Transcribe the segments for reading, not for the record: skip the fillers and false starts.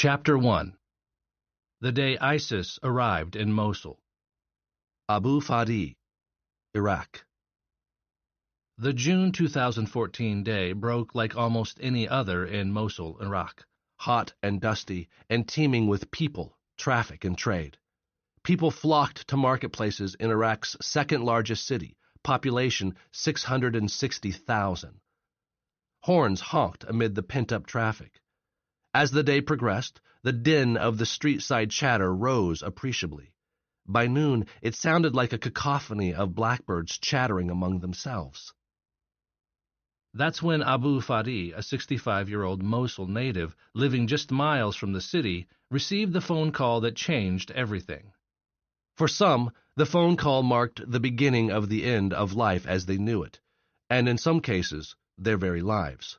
Chapter 1. The day ISIS arrived in Mosul. Abu Fadi, Iraq. The June 2014 day broke like almost any other in Mosul, Iraq. Hot and dusty and teeming with people, traffic, and trade. People flocked to marketplaces in Iraq's second-largest city, population 660,000. Horns honked amid the pent-up traffic. As the day progressed, the din of the street-side chatter rose appreciably. By noon, it sounded like a cacophony of blackbirds chattering among themselves. That's when Abu Fadi, a 65-year-old Mosul native living just miles from the city, received the phone call that changed everything. For some, the phone call marked the beginning of the end of life as they knew it, and in some cases, their very lives.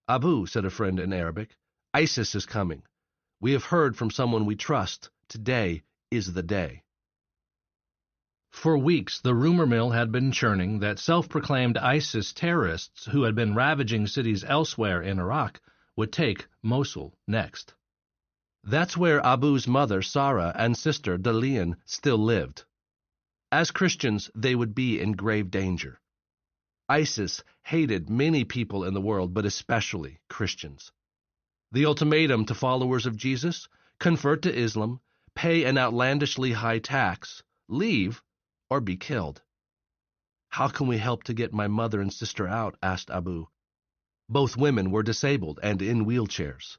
"Abu," said a friend in Arabic, "ISIS is coming. We have heard from someone we trust. Today is the day." For weeks, the rumor mill had been churning that self-proclaimed ISIS terrorists who had been ravaging cities elsewhere in Iraq would take Mosul next. That's where Abu's mother, Sarah, and sister, Dalian, still lived. As Christians, they would be in grave danger. ISIS hated many people in the world, but especially Christians. The ultimatum to followers of Jesus: convert to Islam, pay an outlandishly high tax, leave, or be killed. "How can we help to get my mother and sister out?" asked Abu. Both women were disabled and in wheelchairs.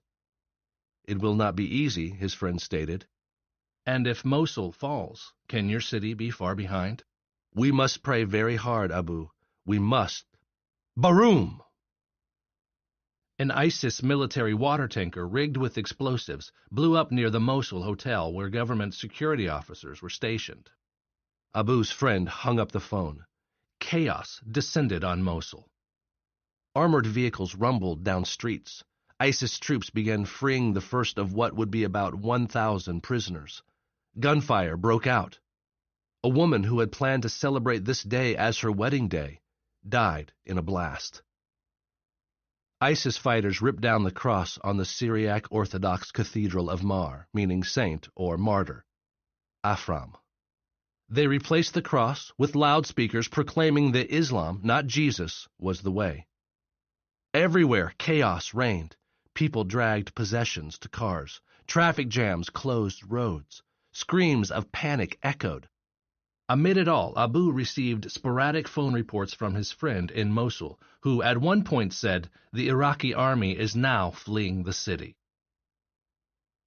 "It will not be easy," his friend stated. "And if Mosul falls, can your city be far behind?" "We must pray very hard, Abu. We must." Baroom! An ISIS military water tanker rigged with explosives blew up near the Mosul hotel where government security officers were stationed. Abu's friend hung up the phone. Chaos descended on Mosul. Armored vehicles rumbled down streets. ISIS troops began freeing the first of what would be about 1,000 prisoners. Gunfire broke out. A woman who had planned to celebrate this day as her wedding day died in a blast. ISIS fighters ripped down the cross on the Syriac Orthodox Cathedral of Mar, meaning saint or martyr, Afram. They replaced the cross with loudspeakers proclaiming that Islam, not Jesus, was the way. Everywhere, chaos reigned. People dragged possessions to cars. Traffic jams closed roads. Screams of panic echoed. Amid it all, Abu received sporadic phone reports from his friend in Mosul, who at one point said the Iraqi army is now fleeing the city.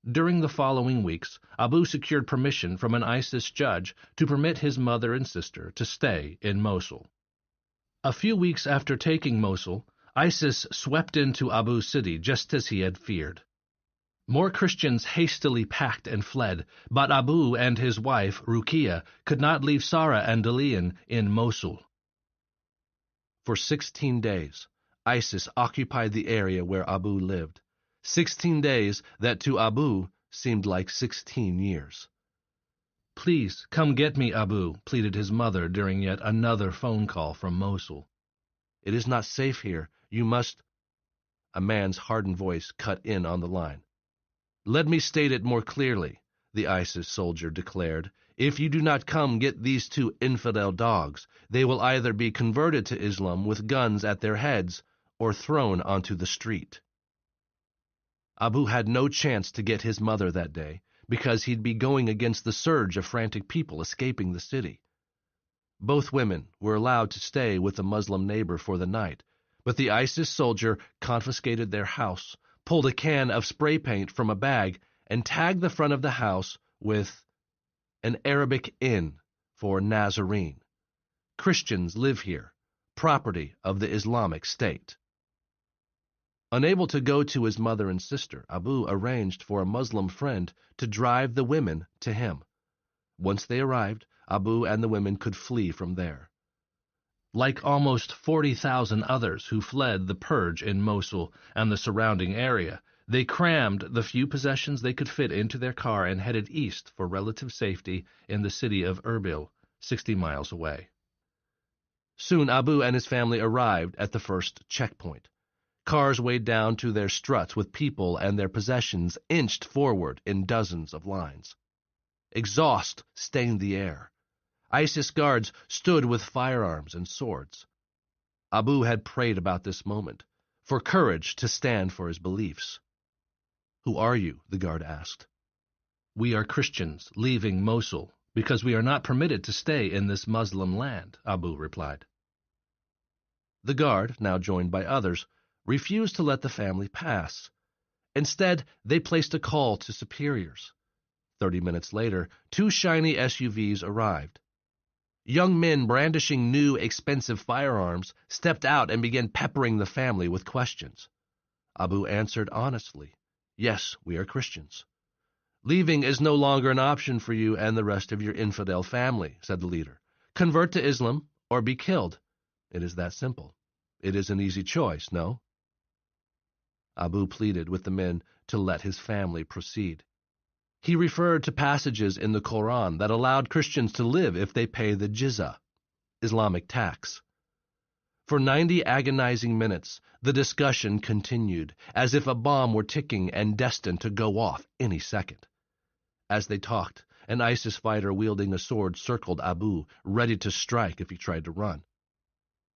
During the following weeks, Abu secured permission from an ISIS judge to permit his mother and sister to stay in Mosul. A few weeks after taking Mosul, ISIS swept into Abu's city just as he had feared. More Christians hastily packed and fled, but Abu and his wife, Ruqiyya, could not leave Sarah and Dalian in Mosul. For 16 days, ISIS occupied the area where Abu lived. 16 days that to Abu seemed like 16 years. "Please, come get me, Abu," pleaded his mother during yet another phone call from Mosul. "It is not safe here. You must—" A man's hardened voice cut in on the line. "Let me state it more clearly," the ISIS soldier declared. "If you do not come get these two infidel dogs, they will either be converted to Islam with guns at their heads or thrown onto the street." Abu had no chance to get his mother that day because he'd be going against the surge of frantic people escaping the city. Both women were allowed to stay with a Muslim neighbor for the night, but the ISIS soldier confiscated their house, pulled a can of spray paint from a bag, and tagged the front of the house with an Arabic inn for Nazarene. Christians live here, property of the Islamic State. Unable to go to his mother and sister, Abu arranged for a Muslim friend to drive the women to him. Once they arrived, Abu and the women could flee from there. Like almost 40,000 others who fled the purge in Mosul and the surrounding area, they crammed the few possessions they could fit into their car and headed east for relative safety in the city of Erbil, 60 miles away. Soon Abu and his family arrived at the first checkpoint. Cars weighed down to their struts with people and their possessions inched forward in dozens of lines. Exhaust stained the air. ISIS guards stood with firearms and swords. Abu had prayed about this moment, for courage to stand for his beliefs. "Who are you?" the guard asked. "We are Christians leaving Mosul, because we are not permitted to stay in this Muslim land," Abu replied. The guard, now joined by others, refused to let the family pass. Instead, they placed a call to superiors. 30 minutes later, 2 shiny SUVs arrived. Young men brandishing new, expensive firearms stepped out and began peppering the family with questions. Abu answered honestly, "Yes, we are Christians." "Leaving is no longer an option for you and the rest of your infidel family," said the leader. "Convert to Islam or be killed. It is that simple. It is an easy choice, no?" Abu pleaded with the men to let his family proceed. He referred to passages in the Quran that allowed Christians to live if they pay the jizya, Islamic tax. For 90 agonizing minutes, the discussion continued, as if a bomb were ticking and destined to go off any second. As they talked, an ISIS fighter wielding a sword circled Abu, ready to strike if he tried to run.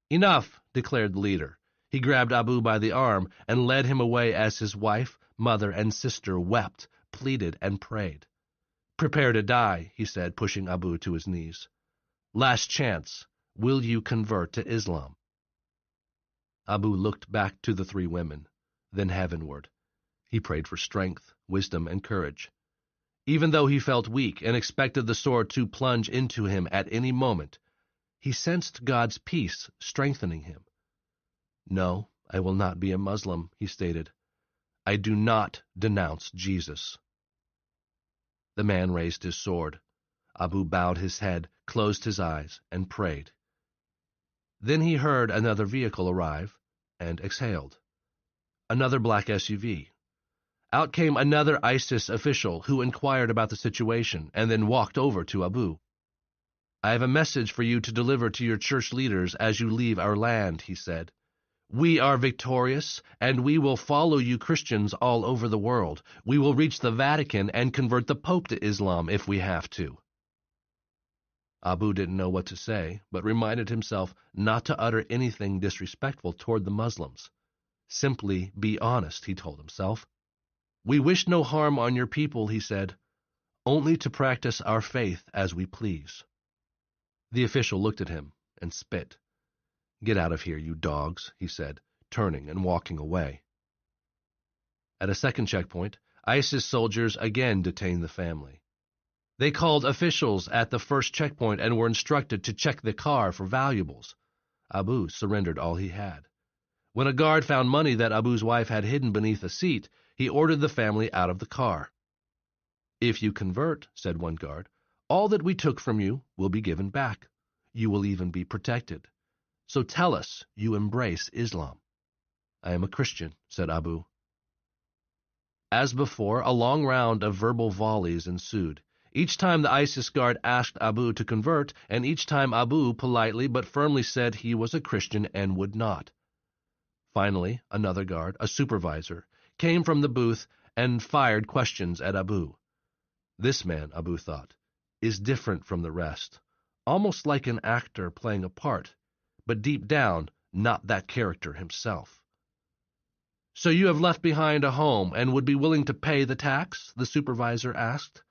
"Enough," declared the leader. He grabbed Abu by the arm and led him away as his wife, mother, and sister wept, pleaded, and prayed. "Prepare to die," he said, pushing Abu to his knees. "Last chance. Will you convert to Islam?" Abu looked back to the 3 women, then heavenward. He prayed for strength, wisdom, and courage. Even though he felt weak and expected the sword to plunge into him at any moment, he sensed God's peace strengthening him. "No, I will not be a Muslim," he stated. "I do not denounce Jesus." The man raised his sword. Abu bowed his head, closed his eyes, and prayed. Then he heard another vehicle arrive and exhaled. Another black SUV. Out came another ISIS official who inquired about the situation and then walked over to Abu. "I have a message for you to deliver to your church leaders as you leave our land," he said. "We are victorious, and we will follow you Christians all over the world. We will reach the Vatican and convert the Pope to Islam if we have to." Abu didn't know what to say, but reminded himself not to utter anything disrespectful toward the Muslims. Simply be honest, he told himself. "We wish no harm on your people," he said, "only to practice our faith as we please." The official looked at him and spit. "Get out of here, you dogs," he said, turning and walking away. At a second checkpoint, ISIS soldiers again detained the family. They called officials at the first checkpoint and were instructed to check the car for valuables. Abu surrendered all he had. When a guard found money that Abu's wife had hidden beneath a seat, he ordered the family out of the car. "If you convert," said one guard, "all that we took from you will be given back. You will even be protected. So tell us you embrace Islam." "I am a Christian," said Abu. As before, a long round of verbal volleys ensued. Each time the ISIS guard asked Abu to convert, and each time Abu politely but firmly said he was a Christian and would not. Finally, another guard, a supervisor, came from the booth and fired questions at Abu. This man, Abu thought, is different from the rest, almost like an actor playing a part, but deep down, not that character himself. "So you have left behind a home and would be willing to pay the tax?" the supervisor asked.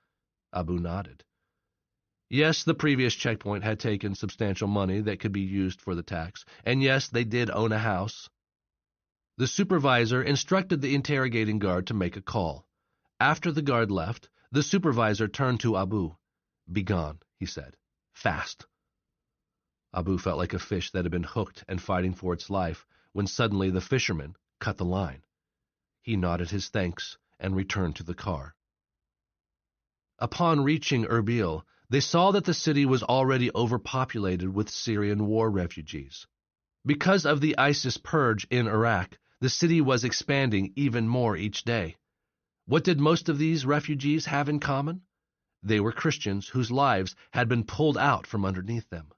Abu nodded. Yes, the previous checkpoint had taken substantial money that could be used for the tax, and yes, they did own a house. The supervisor instructed the interrogating guard to make a call. After the guard left, the supervisor turned to Abu. "Be gone," he said. "Fast." Abu felt like a fish that had been hooked and fighting for its life, when suddenly the fisherman cut the line. He nodded his thanks and returned to the car. Upon reaching Erbil, they saw that the city was already overpopulated with Syrian war refugees. Because of the ISIS purge in Iraq, the city was expanding even more each day. What did most of these refugees have in common? They were Christians whose lives had been pulled out from underneath them.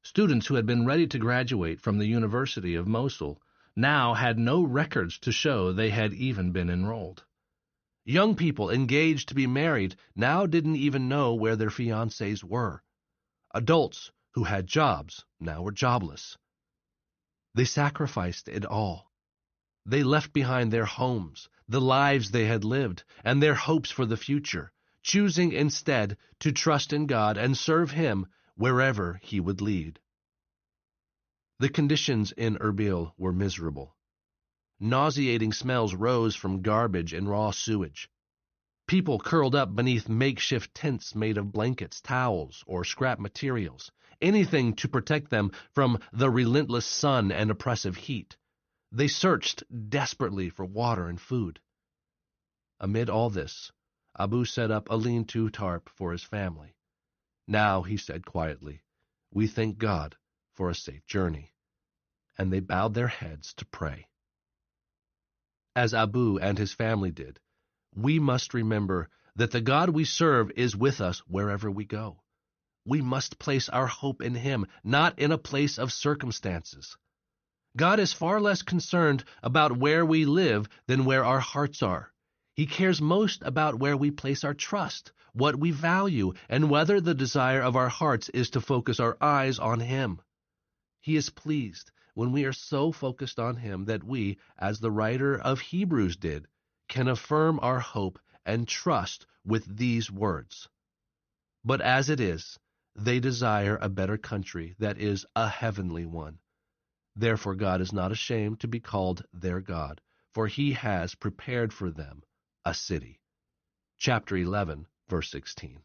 Students who had been ready to graduate from the University of Mosul now had no records to show they had even been enrolled. Young people engaged to be married now didn't even know where their fiancés were. Adults who had jobs now were jobless. They sacrificed it all. They left behind their homes, the lives they had lived, and their hopes for the future, choosing instead to trust in God and serve Him wherever He would lead. The conditions in Erbil were miserable. Nauseating smells rose from garbage and raw sewage. People curled up beneath makeshift tents made of blankets, towels, or scrap materials, anything to protect them from the relentless sun and oppressive heat. They searched desperately for water and food. Amid all this, Abu set up a lean-to tarp for his family. Now, he said quietly, we thank God for a safe journey. And they bowed their heads to pray. As Abu and his family did, we must remember that the God we serve is with us wherever we go. We must place our hope in Him, not in a place of circumstances. God is far less concerned about where we live than where our hearts are. He cares most about where we place our trust, what we value, and whether the desire of our hearts is to focus our eyes on Him. He is pleased when we are so focused on Him that we, as the writer of Hebrews did, can affirm our hope and trust with these words. But as it is, they desire a better country that is a heavenly one. Therefore God is not ashamed to be called their God, for He has prepared for them a city. Chapter 11, verse 16.